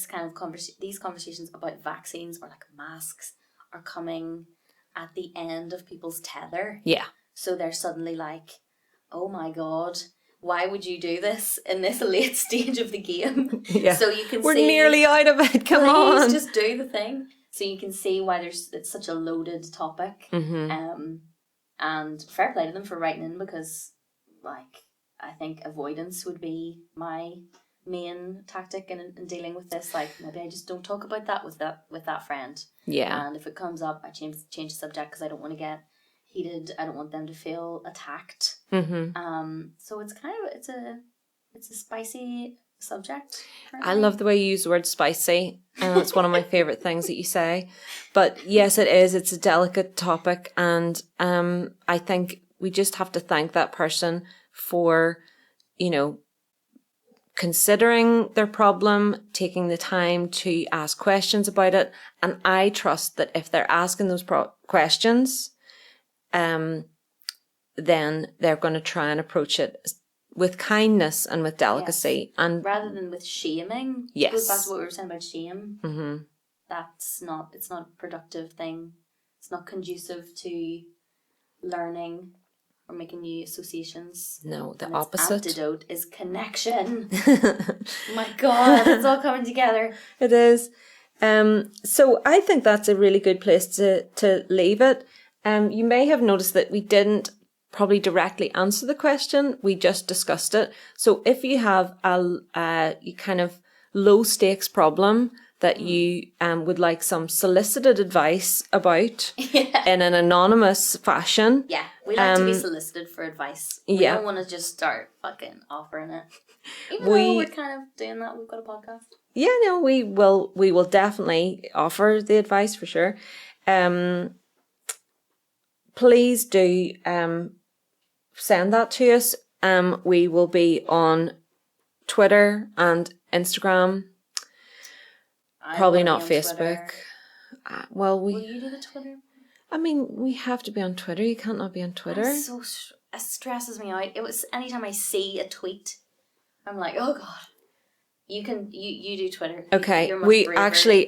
kind of these conversations about vaccines or like masks are coming at the end of people's tether. Yeah. So they're suddenly like, oh my God, why would you do this in this late stage of the game? Yeah. So you can We're see, nearly out of it. Come on. just do the thing. So you can see why it's such a loaded topic. Mm-hmm. And fair play to them for writing in, because like I think avoidance would be my main tactic in dealing with this. Like, maybe I just don't talk about that with that friend. Yeah. And if it comes up, I change the subject because I don't want to get heated. I don't want them to feel attacked. Mm-hmm. So it's kind of it's a spicy subject. I love the way you use the word spicy. It's one of my favorite things that you say. But yes, it is. It's a delicate topic, and I think we just have to thank that person for, considering their problem, taking the time to ask questions about it. And I trust that if they're asking those questions, then they're going to try and approach it with kindness and with delicacy, and rather than with shaming. Yes, goes back to what we were saying about shame. Mm-hmm. It's not a productive thing. It's not conducive to learning or making new associations. No, the and opposite. Its antidote is connection. My God, it's all coming together. It is. So I think that's a really good place to leave it. You may have noticed that we didn't probably directly answer the question. We just discussed it. So if you have a kind of low stakes problem that you would like some solicited advice about in an anonymous fashion. Yeah, we like to be solicited for advice. We don't want to just start fucking offering it. Even though we're kind of doing that, we've got a podcast. Yeah, no, we will definitely offer the advice for sure. Please do send that to us. We will be on Twitter and Instagram. Probably not Facebook. Will you do the Twitter? I mean, we have to be on Twitter. You can't not be on Twitter. It stresses me out. It was anytime I see a tweet, I'm like, oh God. You do Twitter. Okay,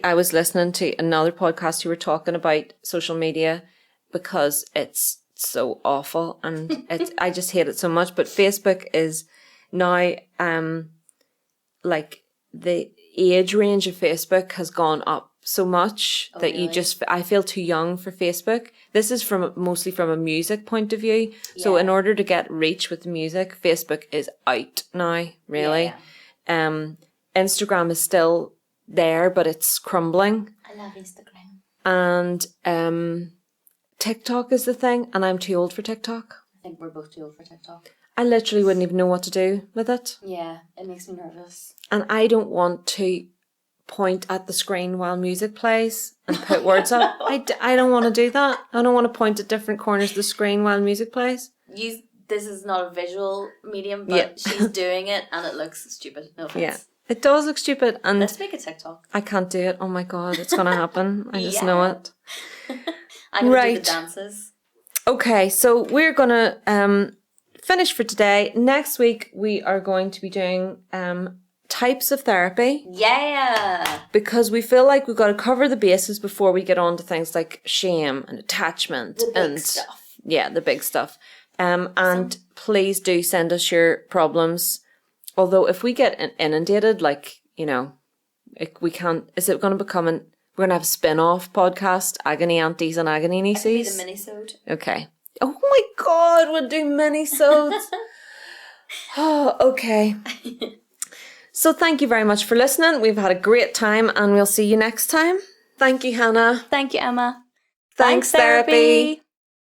I was listening to another podcast who were talking about social media because it's so awful and I just hate it so much. But Facebook is now like the age range of Facebook has gone up so much that really? I feel too young for Facebook. This is mostly from a music point of view. Yeah. So in order to get reach with music, Facebook is out now, really. Yeah. Instagram is still there, but it's crumbling. I love Instagram. And TikTok is the thing, and I'm too old for TikTok. I think we're both too old for TikTok. I literally wouldn't even know what to do with it. Yeah, it makes me nervous. And I don't want to point at the screen while music plays and put words up. I don't want to do that. I don't want to point at different corners of the screen while music plays. This is not a visual medium, but she's doing it and it looks stupid. No offense. It does look stupid, and Let's make a TikTok. I can't do it. Oh my God, it's going to happen. I just know it. I'm going to do Right. the dances. Okay, so we're going to finish for today. Next week, we are going to be doing types of therapy. Yeah. Because we feel like we've got to cover the bases before we get on to things like shame and attachment. The big stuff. Yeah, the big stuff. And please do send us your problems. Although if we get inundated, like, you know, we can't, is it going to become we're going to have a spin-off podcast, Agony Aunties and Agony Nieces? It could be the mini-sode. Okay. Oh my God, we'll do mini-sodes. Oh, okay. So thank you very much for listening. We've had a great time and we'll see you next time. Thank you, Hannah. Thank you, Emma. Thanks, therapy.